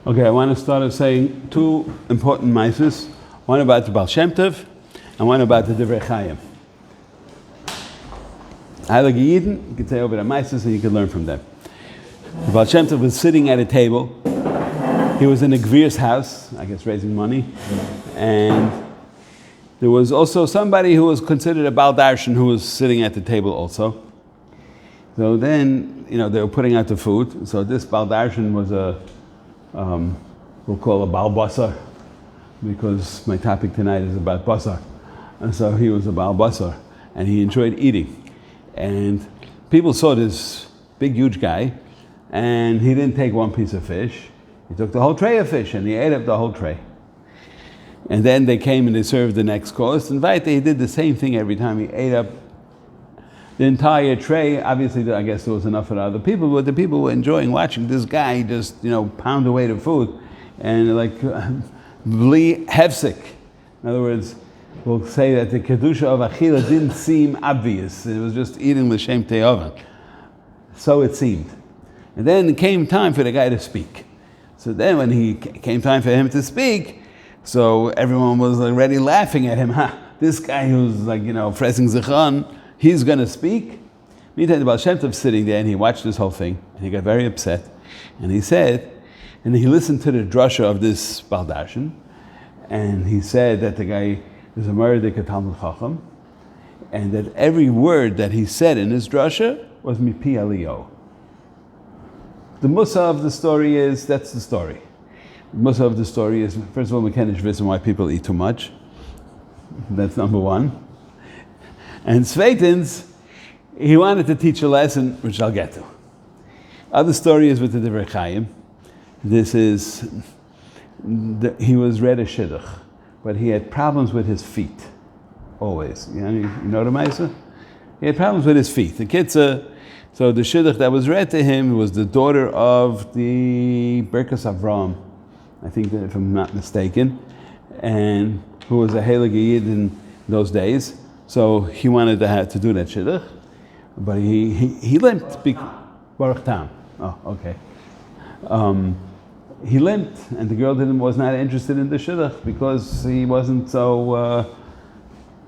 Okay, I want to start by saying two important maises. One about the Baal Shem Tov and one about the Divrei Chaim. Heilige Yidden, you can say over the maises and you can learn from them. The Baal Shem Tov was sitting at a table. He was in a Gvir's house, I guess raising money. And there was also somebody who was considered a Baal Darshan who was sitting at the table also. So then, they were putting out the food. So this Baal Darshan was we'll call a Baal Basar, because my topic tonight is about Basar. And so he was a Baal Basar, and he enjoyed eating. And people saw this big, huge guy, and he didn't take one piece of fish. He took the whole tray of fish, and he ate up the whole tray. And then they came and they served the next course. And he did the same thing every time. He ate up the entire tray. Obviously, I guess there was enough for the other people, but the people were enjoying watching this guy just, pound away the food. And bli hefsek. In other words, we'll say that the kedusha of achila didn't seem obvious. It was just eating l'shem te'ovan. So it seemed. And then it came time for the guy to speak. So then when he came time for him to speak, so everyone was already laughing at him. This guy who's pressing zichron, he's going to speak. Meantime, the Baal Shem Tov sitting there, and he watched this whole thing, and he got very upset. And he said, and he listened to the drasha of this Baal Darshan, and he said that the guy is a murder Talmud Chacham, and that every word that he said in his drasha was mipi aliyah. The musa of the story is, that's the story. The musa of the story is, first of all, we can't wissen why people eat too much. That's number one. And Sveitins, he wanted to teach a lesson, which I'll get to. Other story is with the Divrei Chaim. This is, he was read a shidduch, but he had problems with his feet, always. You know the Maisa? He had problems with his feet. The kitzah, so the shidduch that was read to him was the daughter of the Birkas Avram, I think that if I'm not mistaken, and who was a Heilige Yid in those days. So he wanted to do that shidduch, but he limped. Baruch Tam. Oh, okay. He limped, and the girl was not interested in the shidduch because he wasn't so.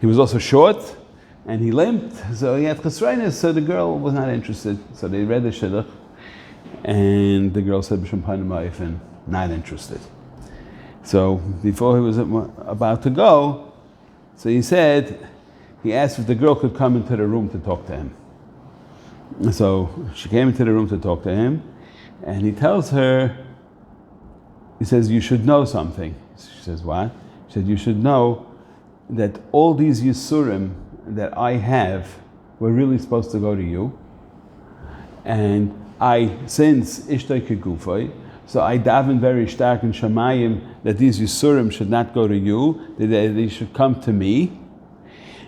He was also short, and he limped, so he had chesroinus. So the girl was not interested. So they read the shidduch, and the girl said b'shem panim ha'ifin, not interested. So before he was about to go, so he asked if the girl could come into the room to talk to him. So she came into the room to talk to him, and he tells her, he says, you should know something. She says, what? He said, you should know that all these Yisurim that I have were really supposed to go to you. And since Ishtay Kegufay, so I daven very stark in Shamayim that these Yisurim should not go to you, that they should come to me.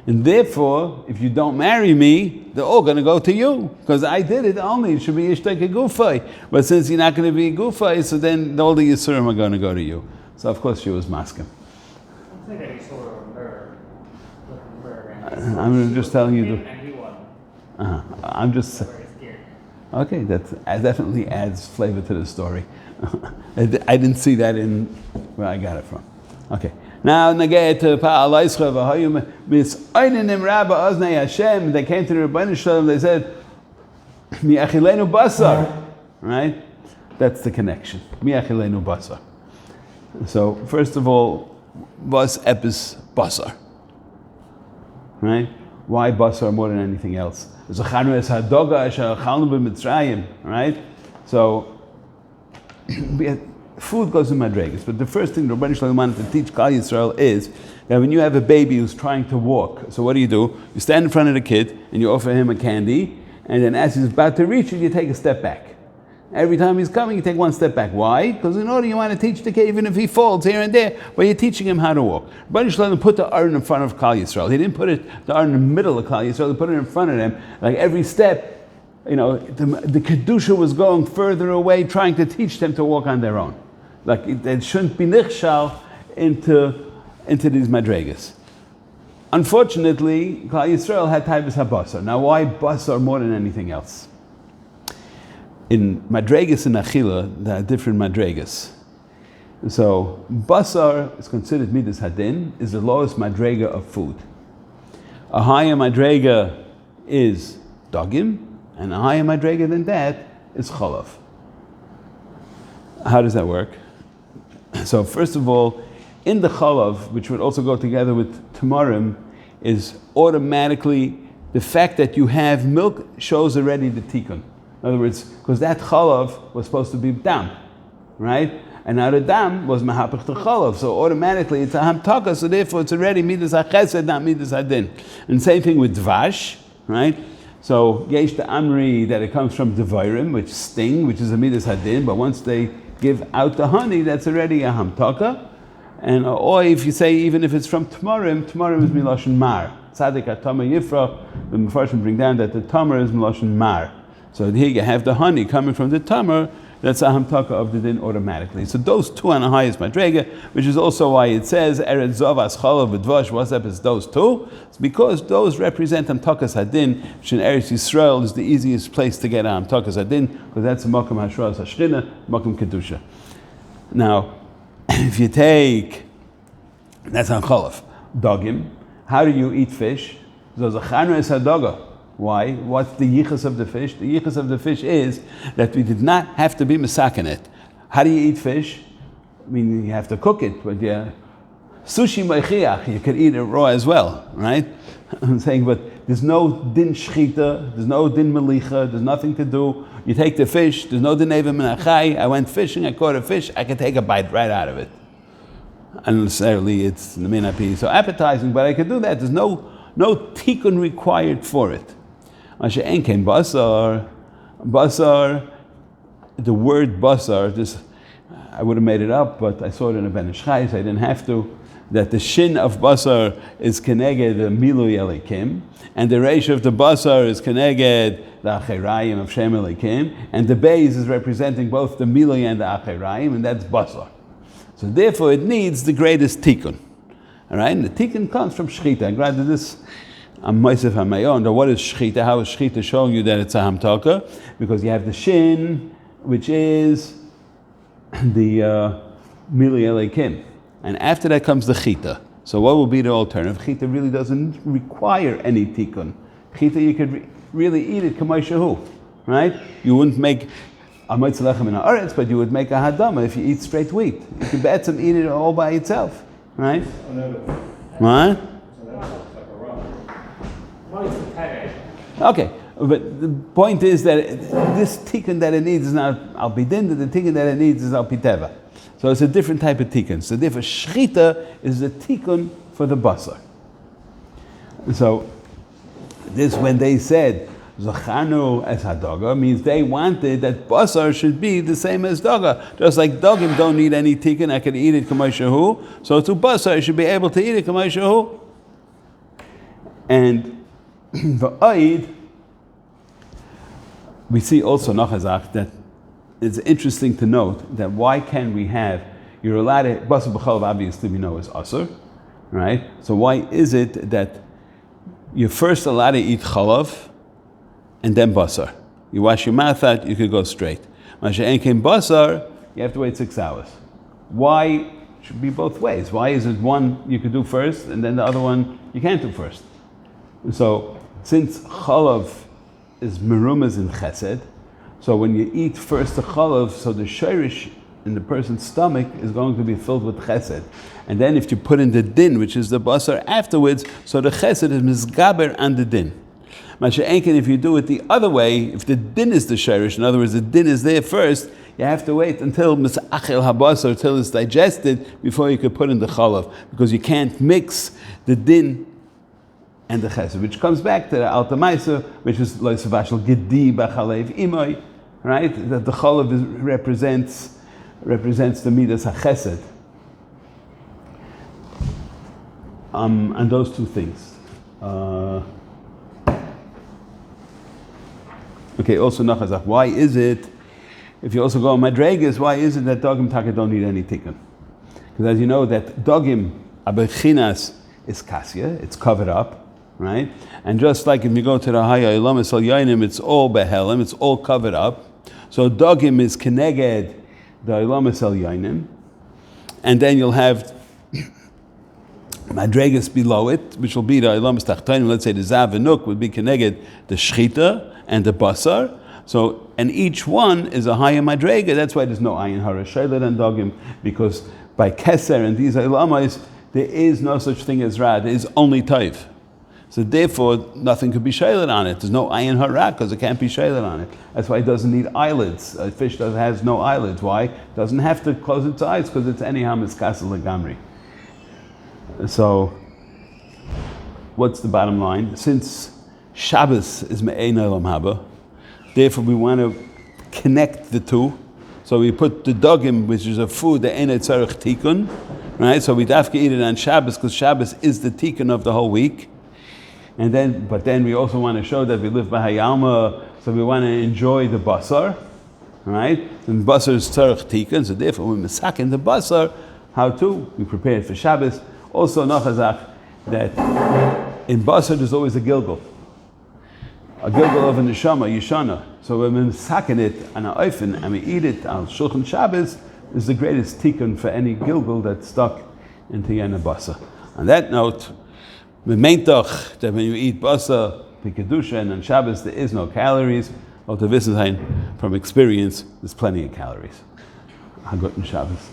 And therefore, if you don't marry me, they're all going to go to you. Because I did it only. It should be Ishtay Kegufay. But since you're not going to be Gufay, so then all the Yisurim are going to go to you. So of course she was masking. I think I saw a mirror. I'm just telling you. And he won. I'm just. Okay, that definitely adds flavor to the story. I didn't see that in where I got it from. Okay. Now, they came to the Rebbeinu Shalom, they said, Mi achilenu basar. Right? That's the connection. Mi achilenu basar. So, first of all, was epis basar. Right? Why basar more than anything else? Right? So, food goes in madregas, but the first thing the Rebbeinu Shalom wanted to teach Klal Yisrael is that when you have a baby who's trying to walk, so what do? You stand in front of the kid and you offer him a candy, and then as he's about to reach it, you take a step back. Every time he's coming, you take one step back. Why? Because in order you want to teach the kid, even if he falls here and there, but you're teaching him how to walk. Rebbeinu Shalom put the Aron in front of Klal Yisrael. He didn't put the Aron in the middle of Klal Yisrael. He put it in front of them. Like every step, the Kedusha was going further away, trying to teach them to walk on their own. Like it shouldn't be nichshal into these madregas. Unfortunately, Klal Yisrael had taibas habasar. Now, why basar more than anything else? In madregas and achila, there are different madregas. So basar is considered midas hadin, is the lowest madrega of food. A higher madrega is dogim, and a higher madrega than that is chalav. How does that work? So first of all, in the chalav, which would also go together with tamarim, is automatically the fact that you have milk shows already the tikkun. In other words, because that chalav was supposed to be dam, right? And now the dam was mahapich to chalav, so automatically it's a hamtaka, so therefore it's already midas hachesed, not midas hadin. And same thing with dvash, right? So yesh the amri that it comes from devarim, which sting, which is a midas hadin, but once they give out the honey, that's already a hamtaka. And or if you say even if it's from tamarim, tamarim is miloshen mar. Tzadik atama yifra, the Mefarshim bring down that the tamar is miloshen mar. So here you have the honey coming from the tamar, that's a hamtaka of the din automatically. So those two on the highest madrega, which is also why it says eretz zovas chalav v'dvash. What's up is those two? It's because those represent hamtakas hadin, which in Eretz Yisrael is the easiest place to get a hamtakas hadin, because that's the makom hashras hashchina, makom kedusha. Now, if you take, that's on chalav, dogim. How do you eat fish? So the chanra is hadoga. Why? What's the yichus of the fish? The yichus of the fish is that we did not have to be mesaken it. How do you eat fish? I mean, you have to cook it, but yeah, sushi meichiach, you can eat it raw as well, right? I'm saying, but there's no din shchita, there's no din melicha, there's nothing to do. You take the fish, there's no din even menachai. I went fishing, I caught a fish, I can take a bite right out of it. Unnecessarily, it may not be so appetizing, but I could do that. There's no tikkun required for it. Basar, the word basar, this I would have made it up, but I saw it in a Ben Ish Chai, so I didn't have to. That the shin of basar is keneged the milui elikim, and the resh of the basar is keneged the acherayim of Shem elikim, and the beis is representing both the milui and the acherayim, and that's basar. So therefore, it needs the greatest tikkun. All right, and the tikkun comes from shchita. And granted, this I'm myself on my own. Now, what is shchita? How is shchita showing you that it's a hamtaka? Because you have the shin, which is the milui elikim. And after that comes the chita. So what will be the alternative? Chita really doesn't require any tikkun. Chita, you could really eat it kamay shehu, right? You wouldn't make a moitz lechem in a aretz, but you would make a hadama if you eat straight wheat. You could bet some eat it all by itself, right? What? Okay, but the point is that this tikkun that it needs is not al pidin, the tikkun that it needs is al piteva. So it's a different type of tikkun. So therefore, shchita is the tikkun for the basar. So this, when they said zachanu as hadoga, means they wanted that basar should be the same as doga. Just like dogim don't need any tikkun, I can eat it kamay shehu. So to basar, I should be able to eat it kamay shehu. And v'ayid, we see also nachazach that it's interesting to note that why can we have, you're allowed to, basar b'chalav obviously we know is asur, right? So why is it that you're first allowed to eat chalav and then basar? You wash your mouth out, you could go straight. Masha'en came basar, you have to wait 6 hours. Why? It should be both ways. Why is it one you could do first and then the other one you can't do first? So since chalav is merumas in chesed, so when you eat first the chalav, so the shirish in the person's stomach is going to be filled with chesed. And then if you put in the din, which is the basar afterwards, so the chesed is mizgaber on the din. Masha'enken, if you do it the other way, if the din is the shirish, in other words, the din is there first, you have to wait until misachel habasar, till it's digested, before you can put in the chalav, because you can't mix the din and the chesed, which comes back to the alta maisa, which is lois vashal gedi b'chalev imoy, right? That the chalav represents the midas hachesed. And those two things. Okay, also nachazach. Why is it, if you also go on madregas, why is it that dogim taka don't need any tikkun? Because as you know, that dogim abechinas is kasya, it's covered up. Right? And just like if you go to the Haya Ilamis Al Yainim, it's all behelim, it's all covered up. So dogim is keneged the Ilamis Al Yainim. and then you'll have madregas below it, which will be the ilamas tachtonim. Let's say the zav and nuk would be connected the shchita and the basar. So, and each one is a higher madrega. That's why there's no ayin hara shaylet and dogim, because by keser and these ilamas, there is no such thing as ra. There is only taif. So therefore, nothing could be shaylet on it. There's no ayin hara because it can't be shaylet on it. That's why it doesn't need eyelids. A fish that has no eyelids. Why? It doesn't have to close its eyes because it's anyhow miskasel legamri. So, what's the bottom line? Since Shabbos is me'ein olam haba, therefore we want to connect the two. So we put the dogim, which is a food, the ein tzarech tikun, right? So we have to eat it on Shabbos because Shabbos is the tikun of the whole week. And then, but then we also want to show that we live by Hayalma, so we want to enjoy the basar, right? And basar is tzarech tikun, so therefore we masakin the basar. How to? We prepare it for Shabbos. Also, nachazach, that in basar there's always a gilgul of a neshama, yishana. So when we masakin it on a oifen and we eat it on Shulchan Shabbos, is the greatest tikkun for any gilgul that's stuck into yana basar. On that note, we meintach that when you eat basar, pikadusha, and on Shabbos there is no calories. Or to wissen from experience, there's plenty of calories. Hagot Shabbos.